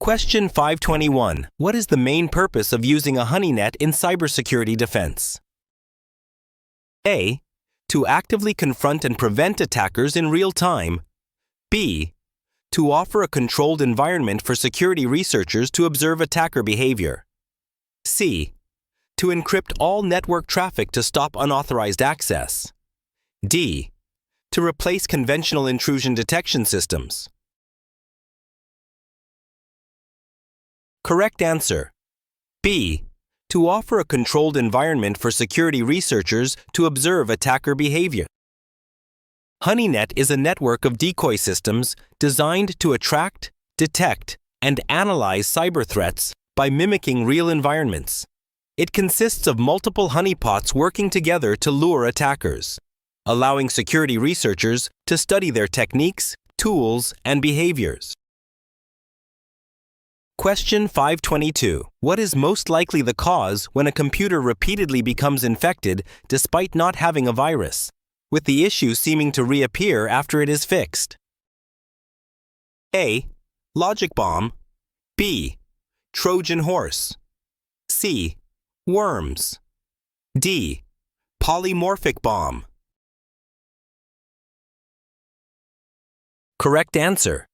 Question 521. What is the main purpose of using a honeynet in cybersecurity defense? A. To actively confront and prevent attackers in real time. B. To offer a controlled environment for security researchers to observe attacker behavior. C. To encrypt all network traffic to stop unauthorized access. D. To replace conventional intrusion detection systems. Correct answer. B. To offer a controlled environment for security researchers to observe attacker behavior. Honeynet is a network of decoy systems designed to attract, detect, and analyze cyber threats by mimicking real environments. It consists of multiple honeypots working together to lure attackers, allowing security researchers to study their techniques, tools, and behaviors. Question 522. What is most likely the cause when a computer repeatedly becomes infected despite not having a virus, with the issue seeming to reappear after it is fixed? A. Logic bomb. B. Trojan horse. C. Worms. D. Polymorphic bomb. Correct answer.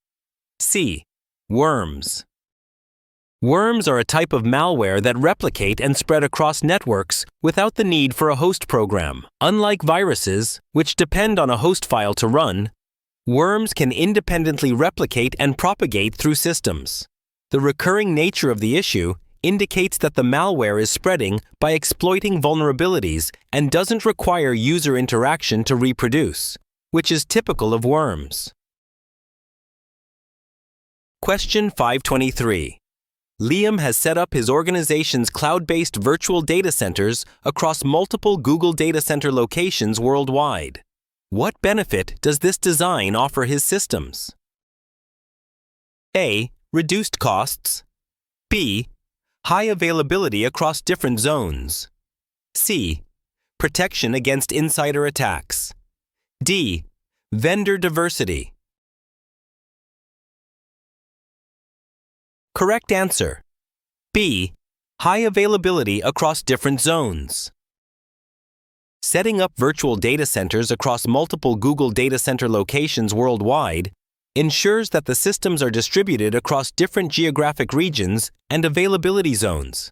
C. Worms. Worms are a type of malware that replicate and spread across networks without the need for a host program. Unlike viruses, which depend on a host file to run, worms can independently replicate and propagate through systems. The recurring nature of the issue indicates that the malware is spreading by exploiting vulnerabilities and doesn't require user interaction to reproduce, which is typical of worms. Question 523. Liam has set up his organization's cloud-based virtual data centers across multiple Google data center locations worldwide. What benefit does this design offer his systems? A. Reduced costs. B. High availability across different zones. C. Protection against insider attacks. D. Vendor diversity. Correct answer. B. High availability across different zones. Setting up virtual data centers across multiple Google data center locations worldwide ensures that the systems are distributed across different geographic regions and availability zones.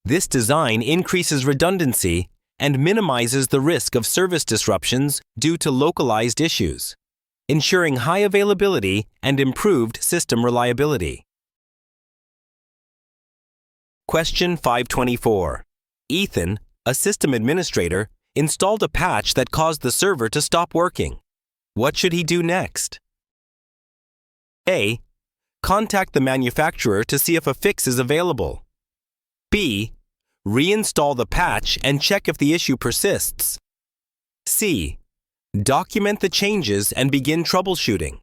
This design increases redundancy and minimizes the risk of service disruptions due to localized issues, ensuring high availability and improved system reliability. Question 524. Ethan, a system administrator, installed a patch that caused the server to stop working. What should he do next? A. Contact the manufacturer to see if a fix is available. B. Reinstall the patch and check if the issue persists. C. Document the changes and begin troubleshooting.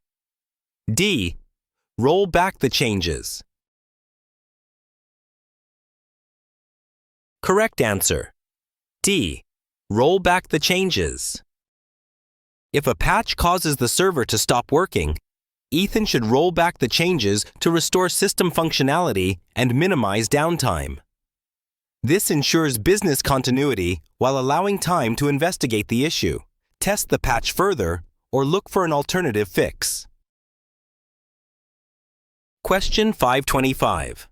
D. Roll back the changes. Correct answer. D. Roll back the changes. If a patch causes the server to stop working, Ethan should roll back the changes to restore system functionality and minimize downtime. This ensures business continuity while allowing time to investigate the issue, test the patch further, or look for an alternative fix. Question 525.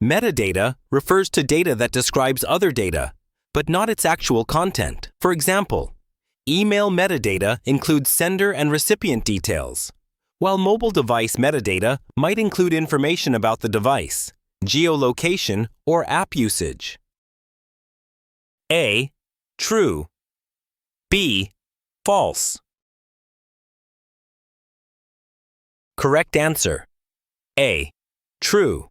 Metadata refers to data that describes other data, but not its actual content. For example, email metadata includes sender and recipient details, while mobile device metadata might include information about the device, geolocation, or app usage. A. True. B. False. Correct answer. A. True.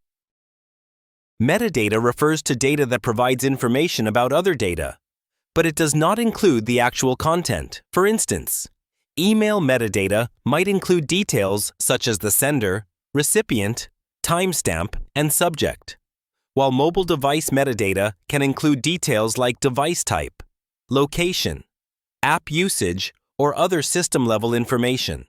Metadata refers to data that provides information about other data, but it does not include the actual content. For instance, email metadata might include details such as the sender, recipient, timestamp, and subject, while mobile device metadata can include details like device type, location, app usage, or other system-level information.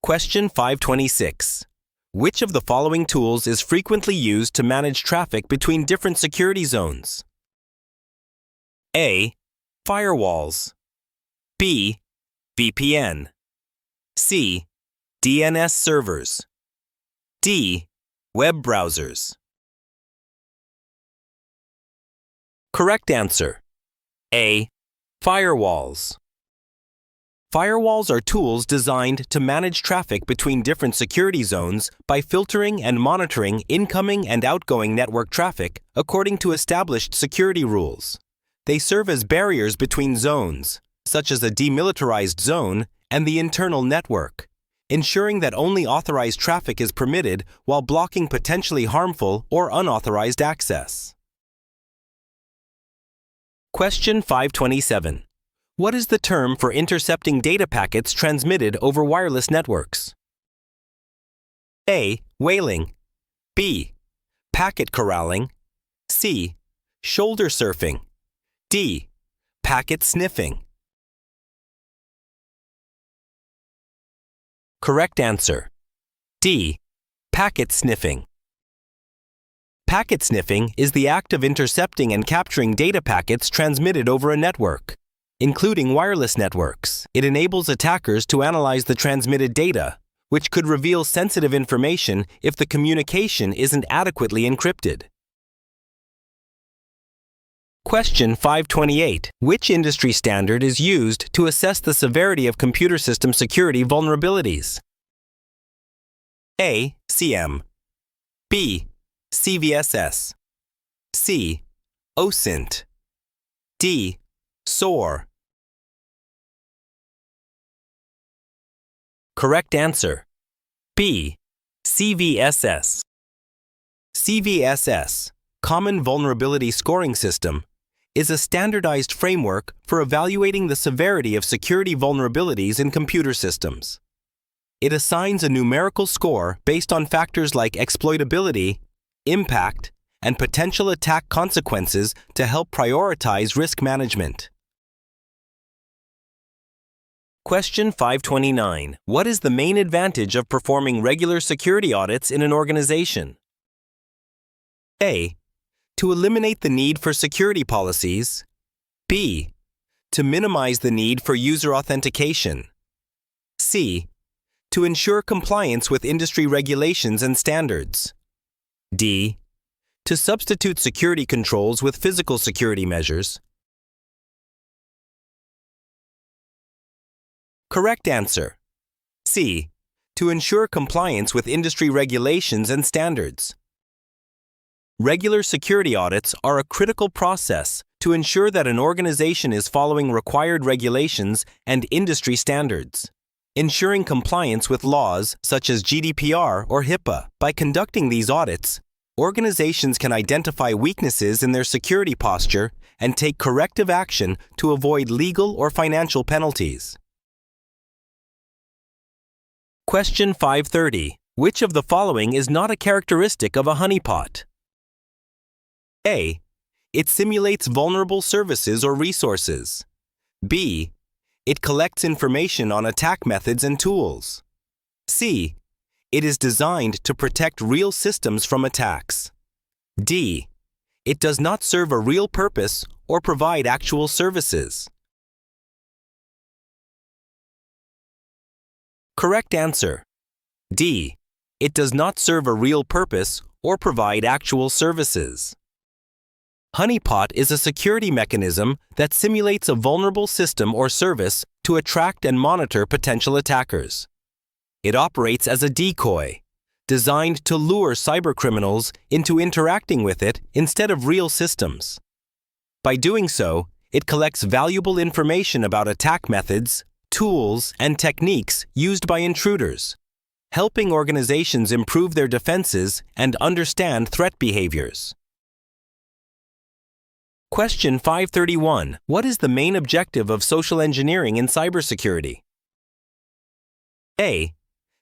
Question 526. Which of the following tools is frequently used to manage traffic between different security zones? A. Firewalls. B. VPN. C. DNS servers. D. Web browsers. Correct answer. A. Firewalls. Firewalls are tools designed to manage traffic between different security zones by filtering and monitoring incoming and outgoing network traffic according to established security rules. They serve as barriers between zones, such as a demilitarized zone and the internal network, ensuring that only authorized traffic is permitted while blocking potentially harmful or unauthorized access. Question 527. What is the term for intercepting data packets transmitted over wireless networks? A. Whaling. B. Packet corralling. C. Shoulder surfing. D. Packet sniffing. Correct answer. D. Packet sniffing. Packet sniffing is the act of intercepting and capturing data packets transmitted over a network, including wireless networks. It enables attackers to analyze the transmitted data, which could reveal sensitive information if the communication isn't adequately encrypted. Question 528. Which industry standard is used to assess the severity of computer system security vulnerabilities? A. CM. B. CVSS. C. OSINT. D. SOAR. Correct answer. B. CVSS. CVSS, Common Vulnerability Scoring System, is a standardized framework for evaluating the severity of security vulnerabilities in computer systems. It assigns a numerical score based on factors like exploitability, impact, and potential attack consequences to help prioritize risk management. Question 529. What is the main advantage of performing regular security audits in an organization? A. To eliminate the need for security policies. B. To minimize the need for user authentication. C. To ensure compliance with industry regulations and standards. D. To substitute security controls with physical security measures. Correct answer. C. To ensure compliance with industry regulations and standards. Regular security audits are a critical process to ensure that an organization is following required regulations and industry standards, ensuring compliance with laws such as GDPR or HIPAA. By conducting these audits, organizations can identify weaknesses in their security posture and take corrective action to avoid legal or financial penalties. Question 530. Which of the following is not a characteristic of a honeypot? A. It simulates vulnerable services or resources. B. It collects information on attack methods and tools. C. It is designed to protect real systems from attacks. D. It does not serve a real purpose or provide actual services. Correct answer. D. It does not serve a real purpose or provide actual services. Honeypot is a security mechanism that simulates a vulnerable system or service to attract and monitor potential attackers. It operates as a decoy, designed to lure cybercriminals into interacting with it instead of real systems. By doing so, it collects valuable information about attack methods, tools, and techniques used by intruders, helping organizations improve their defenses and understand threat behaviors. Question 531. What is the main objective of social engineering in cybersecurity? A.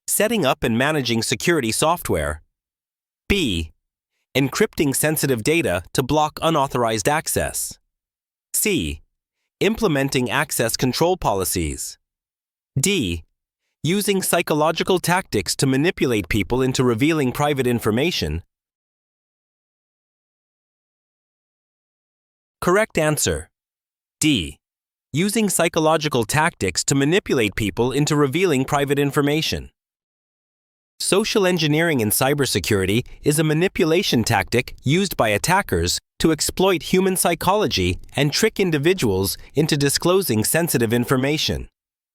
Setting up and managing security software. B. Encrypting sensitive data to block unauthorized access. C. Implementing access control policies. D. Using psychological tactics to manipulate people into revealing private information. Correct answer. D. Using psychological tactics to manipulate people into revealing private information. Social engineering in cybersecurity is a manipulation tactic used by attackers to exploit human psychology and trick individuals into disclosing sensitive information.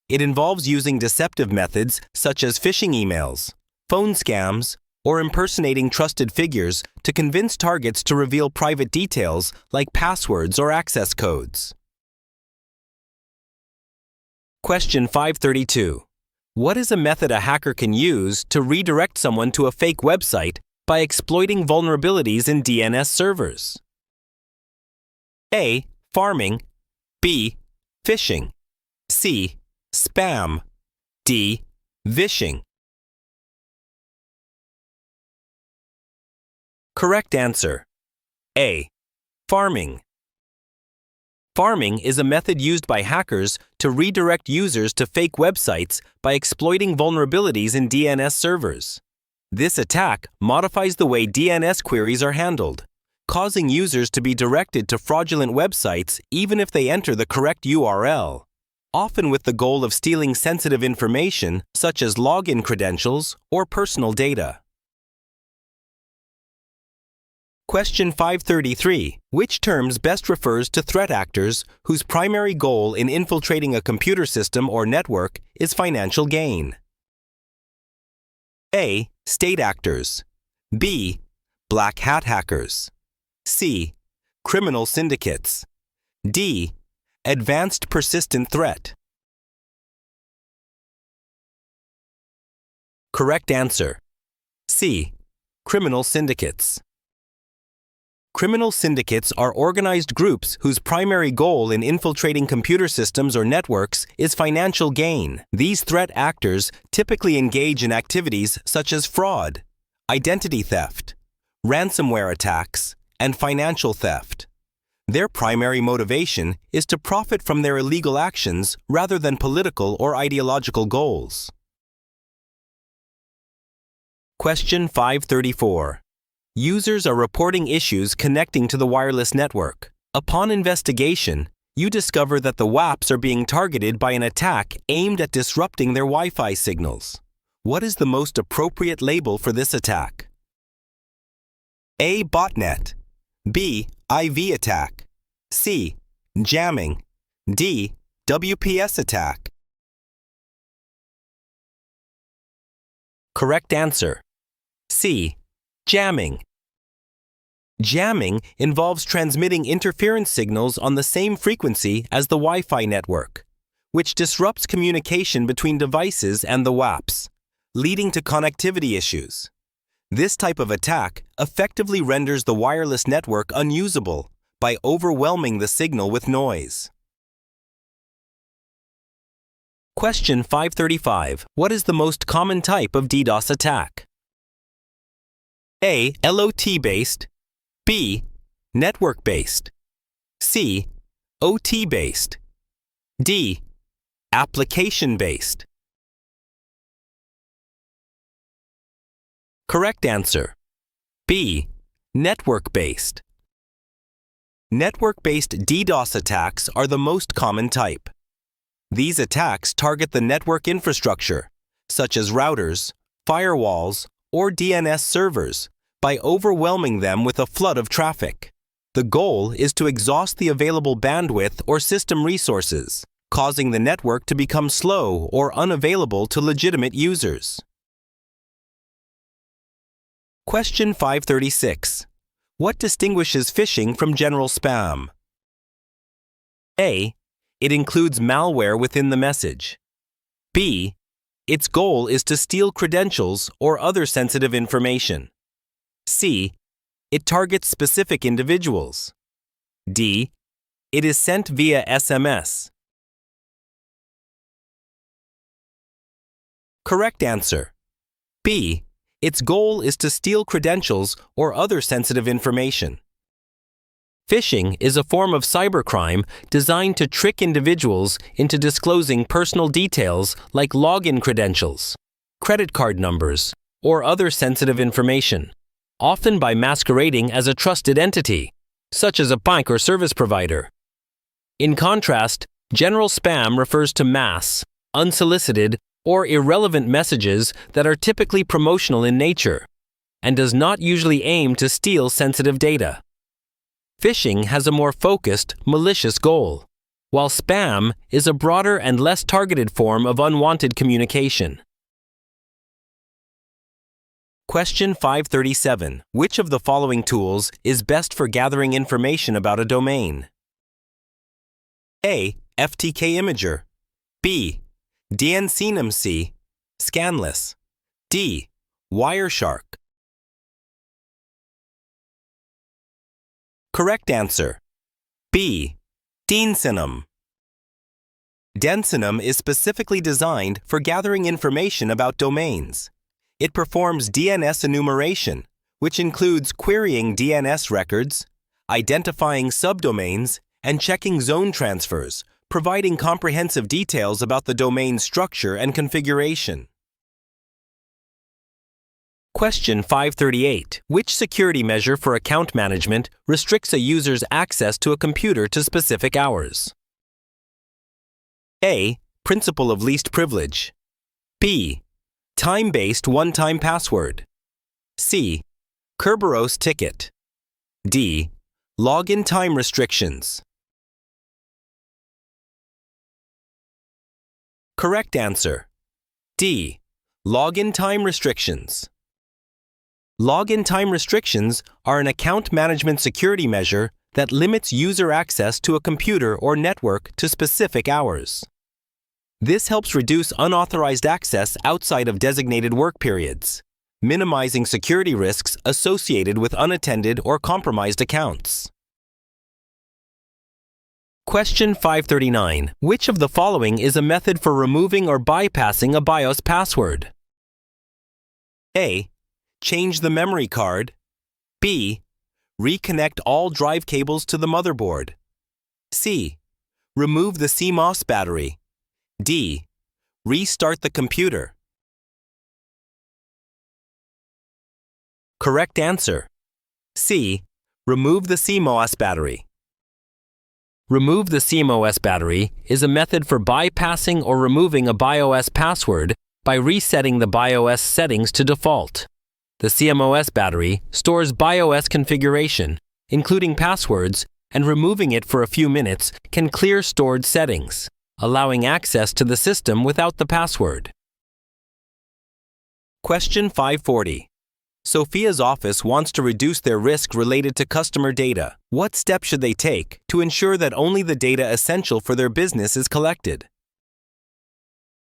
It involves using deceptive methods such as phishing emails, phone scams, or impersonating trusted figures to convince targets to reveal private details like passwords or access codes. Question 532. What is a method a hacker can use to redirect someone to a fake website by exploiting vulnerabilities in DNS servers? A. Farming. B. Phishing. C. Spam. D. Vishing. Correct answer. A. Farming. Farming is a method used by hackers to redirect users to fake websites by exploiting vulnerabilities in DNS servers. This attack modifies the way DNS queries are handled, causing users to be directed to fraudulent websites even if they enter the correct URL, often with the goal of stealing sensitive information such as login credentials or personal data. Question 533. Which terms best refers to threat actors whose primary goal in infiltrating a computer system or network is financial gain? A. State actors. B. Black hat hackers. C. Criminal syndicates. D. Advanced persistent threat. Correct answer. C. Criminal syndicates. Criminal syndicates are organized groups whose primary goal in infiltrating computer systems or networks is financial gain. These threat actors typically engage in activities such as fraud, identity theft, ransomware attacks, and financial theft. Their primary motivation is to profit from their illegal actions rather than political or ideological goals. Question 534. Users are reporting issues connecting to the wireless network. Upon investigation, you discover that the WAPs are being targeted by an attack aimed at disrupting their Wi-Fi signals. What is the most appropriate label for this attack? A. Botnet. B. IV attack. C. Jamming. D. WPS attack. Correct answer. C. Jamming. Jamming involves transmitting interference signals on the same frequency as the Wi-Fi network, which disrupts communication between devices and the WAPs, leading to connectivity issues. This type of attack effectively renders the wireless network unusable by overwhelming the signal with noise. Question 535. What is the most common type of DDoS attack? A. LOT-based. B. Network-based. C. OT-based. D. Application-based. Correct answer. B. Network-based. Network-based DDoS attacks are the most common type. These attacks target the network infrastructure, such as routers, firewalls, or DNS servers, by overwhelming them with a flood of traffic. The goal is to exhaust the available bandwidth or system resources, causing the network to become slow or unavailable to legitimate users. Question 536. What distinguishes phishing from general spam? A. It includes malware within the message. B. Its goal is to steal credentials or other sensitive information. C. It targets specific individuals. D. It is sent via SMS. Correct answer. B. Its goal is to steal credentials or other sensitive information. Phishing is a form of cybercrime designed to trick individuals into disclosing personal details like login credentials, credit card numbers, or other sensitive information, often by masquerading as a trusted entity, such as a bank or service provider. In contrast, general spam refers to mass, unsolicited, or irrelevant messages that are typically promotional in nature and does not usually aim to steal sensitive data. Phishing has a more focused, malicious goal, while spam is a broader and less targeted form of unwanted communication. Question 537. Which of the following tools is best for gathering information about a domain? A. FTK Imager. B. DNCNMC, Scanless. D. Wireshark. Correct answer. B. DNCNM. DNCNM is specifically designed for gathering information about domains. It performs DNS enumeration, which includes querying DNS records, identifying subdomains, and checking zone transfers, providing comprehensive details about the domain's structure and configuration. Question 538. Which security measure for account management restricts a user's access to a computer to specific hours? A. Principle of least privilege. B. Time-based one-time password. C. Kerberos ticket. D. Login time restrictions. Correct answer. D. Login time restrictions. Login time restrictions are an account management security measure that limits user access to a computer or network to specific hours. This helps reduce unauthorized access outside of designated work periods, minimizing security risks associated with unattended or compromised accounts. Question 539. Which of the following is a method for removing or bypassing a BIOS password? A. Change the memory card. B. Reconnect all drive cables to the motherboard. C. Remove the CMOS battery. D. Restart the computer. Correct answer. C. Remove the CMOS battery. Remove the CMOS battery is a method for bypassing or removing a BIOS password by resetting the BIOS settings to default. The CMOS battery stores BIOS configuration, including passwords, and removing it for a few minutes can clear stored settings, allowing access to the system without the password. Question 540. Sophia's office wants to reduce their risk related to customer data. What steps should they take to ensure that only the data essential for their business is collected?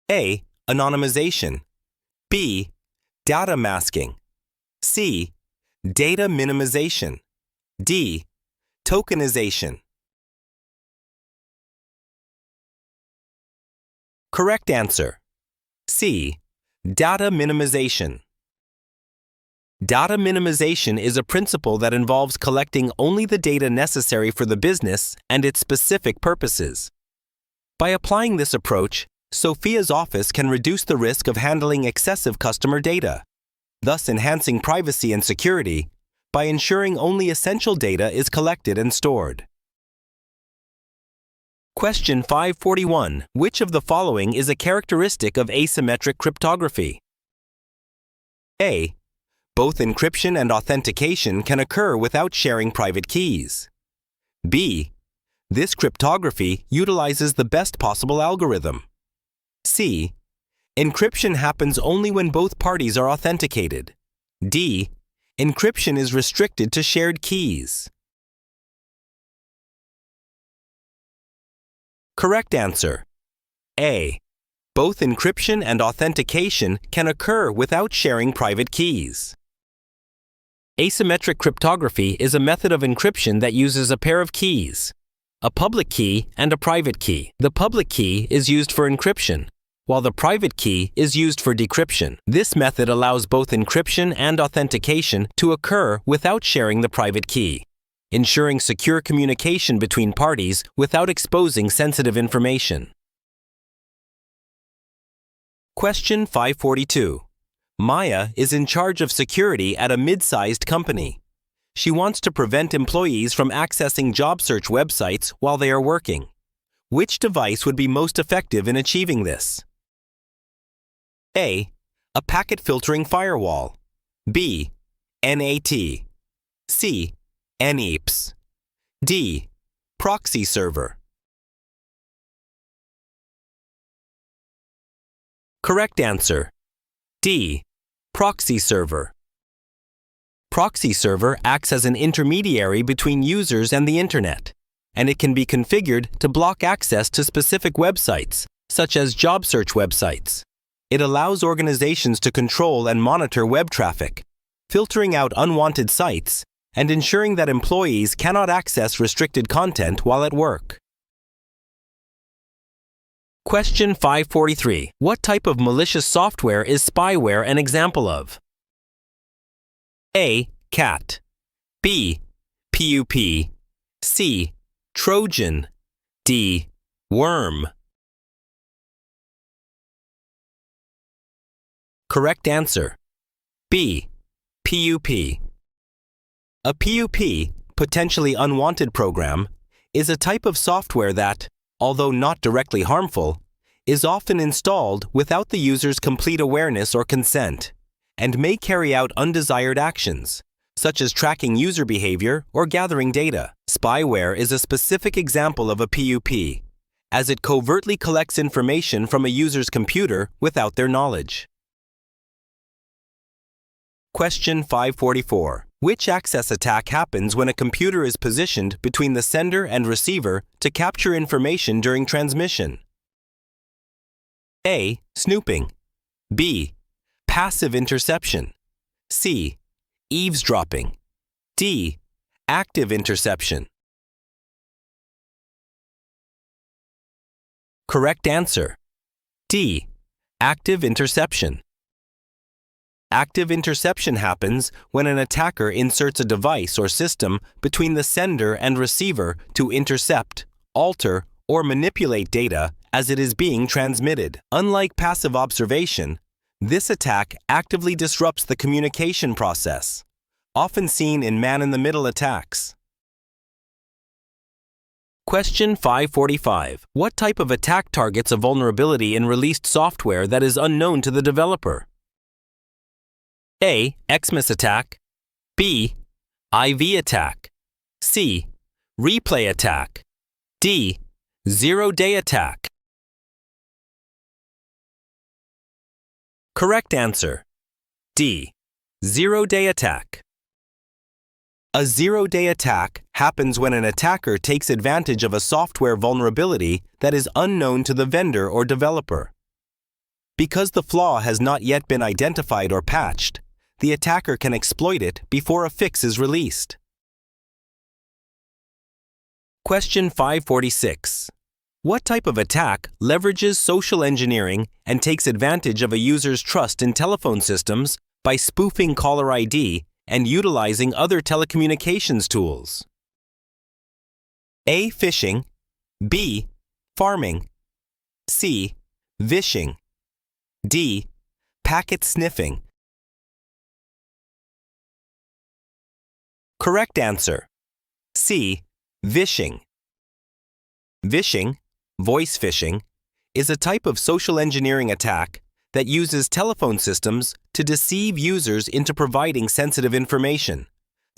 A. Anonymization. B. Data masking. C. Data minimization. D. Tokenization. Correct answer. C. Data minimization. Data minimization is a principle that involves collecting only the data necessary for the business and its specific purposes. By applying this approach, Sophia's office can reduce the risk of handling excessive customer data, thus enhancing privacy and security by ensuring only essential data is collected and stored. Question 541. Which of the following is a characteristic of asymmetric cryptography? A. Both encryption and authentication can occur without sharing private keys. B. This cryptography utilizes the best possible algorithm. C. Encryption happens only when both parties are authenticated. D. Encryption is restricted to shared keys. Correct answer. A. Both encryption and authentication can occur without sharing private keys. Asymmetric cryptography is a method of encryption that uses a pair of keys, a public key and a private key. The public key is used for encryption, while the private key is used for decryption. This method allows both encryption and authentication to occur without sharing the private key, ensuring secure communication between parties without exposing sensitive information. Question 542. Maya is in charge of security at a mid-sized company. She wants to prevent employees from accessing job search websites while they are working. Which device would be most effective in achieving this? A. A packet filtering firewall. B. NAT. C. NEAPS. D. Proxy server. Correct answer. D. Proxy server. Proxy server acts as an intermediary between users and the Internet, and it can be configured to block access to specific websites, such as job search websites. It allows organizations to control and monitor web traffic, filtering out unwanted sites, and ensuring that employees cannot access restricted content while at work. Question 543. What type of malicious software is spyware an example of? A. Cat. B. PUP. C. Trojan. D. Worm. Correct answer. B. PUP. A PUP, potentially unwanted program, is a type of software that, although not directly harmful, is often installed without the user's complete awareness or consent, and may carry out undesired actions, such as tracking user behavior or gathering data. Spyware is a specific example of a PUP, as it covertly collects information from a user's computer without their knowledge. Question 544. Which access attack happens when a computer is positioned between the sender and receiver to capture information during transmission? A. Snooping. B. Passive interception. C. Eavesdropping. D. Active interception. Correct answer. D. Active interception. Active interception happens when an attacker inserts a device or system between the sender and receiver to intercept, alter, or manipulate data as it is being transmitted. Unlike passive observation, this attack actively disrupts the communication process, often seen in man-in-the-middle attacks. Question 545. What type of attack targets a vulnerability in released software that is unknown to the developer? A. Xmas attack. B. IV attack. C. Replay attack. D. Zero-day attack. Correct answer. D. Zero-day attack. A zero-day attack happens when an attacker takes advantage of a software vulnerability that is unknown to the vendor or developer. Because the flaw has not yet been identified or patched, the attacker can exploit it before a fix is released. Question 546. What type of attack leverages social engineering and takes advantage of a user's trust in telephone systems by spoofing caller ID and utilizing other telecommunications tools? A. Phishing. B. Farming. C. Vishing. D. Packet sniffing. Correct answer. C. Vishing. Vishing, voice phishing, is a type of social engineering attack that uses telephone systems to deceive users into providing sensitive information,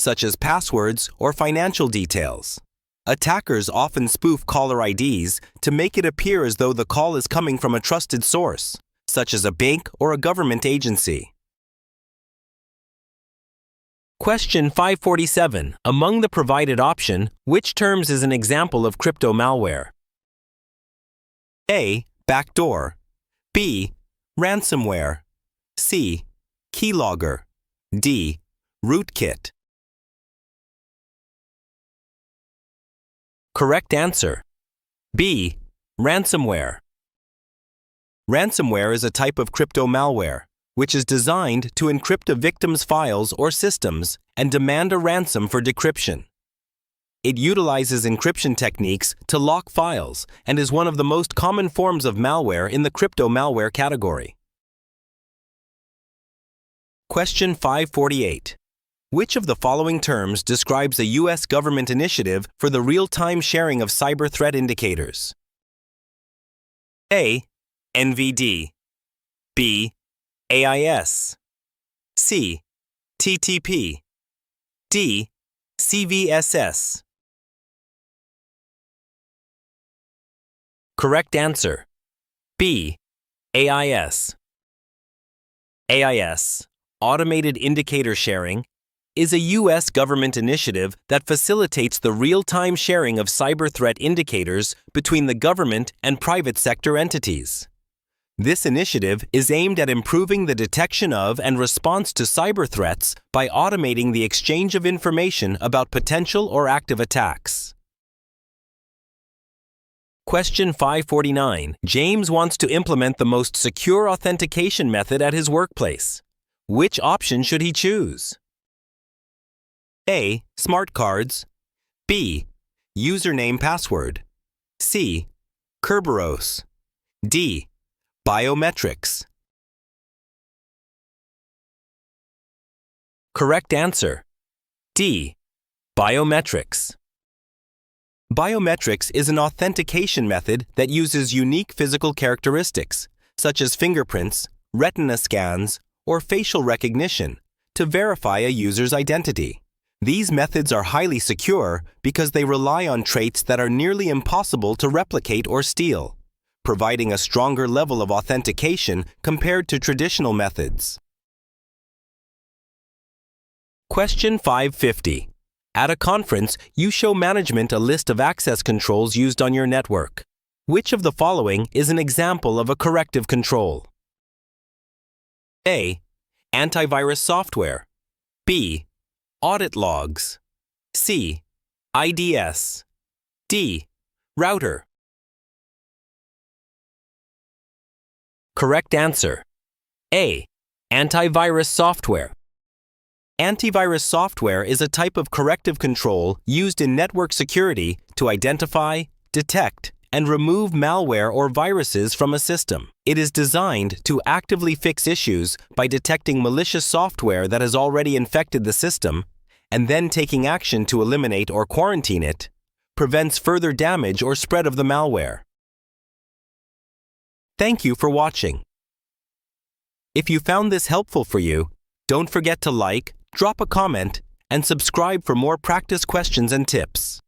such as passwords or financial details. Attackers often spoof caller IDs to make it appear as though the call is coming from a trusted source, such as a bank or a government agency. Question 547. Among the provided option, which terms is an example of crypto malware? A. Backdoor. B. Ransomware. C. Keylogger. D. Rootkit. Correct answer. B. Ransomware. Ransomware is a type of crypto malware, which is designed to encrypt a victim's files or systems and demand a ransom for decryption. It utilizes encryption techniques to lock files and is one of the most common forms of malware in the crypto malware category. Question 548. Which of the following terms describes a U.S. government initiative for the real-time sharing of cyber threat indicators? A. NVD. B. AIS. C. TTP. D. CVSS. Correct answer. B. AIS. AIS, Automated Indicator Sharing, is a U.S. government initiative that facilitates the real-time sharing of cyber threat indicators between the government and private sector entities. This initiative is aimed at improving the detection of and response to cyber threats by automating the exchange of information about potential or active attacks. Question 549. James wants to implement the most secure authentication method at his workplace. Which option should he choose? A. Smart cards. B. Username password. C. Kerberos. D. Biometrics. Correct answer. D. Biometrics. Biometrics is an authentication method that uses unique physical characteristics, such as fingerprints, retina scans, or facial recognition, to verify a user's identity. These methods are highly secure because they rely on traits that are nearly impossible to replicate or steal, providing a stronger level of authentication compared to traditional methods. Question 550. At a conference, you show management a list of access controls used on your network. Which of the following is an example of a corrective control? A. Antivirus software. B. Audit logs. C. IDS. D. Router. Correct answer. A. Antivirus software. Antivirus software is a type of corrective control used in network security to identify, detect, and remove malware or viruses from a system. It is designed to actively fix issues by detecting malicious software that has already infected the system and then taking action to eliminate or quarantine it, prevents further damage or spread of the malware. Thank you for watching. If you found this helpful for you, don't forget to like, drop a comment, and subscribe for more practice questions and tips.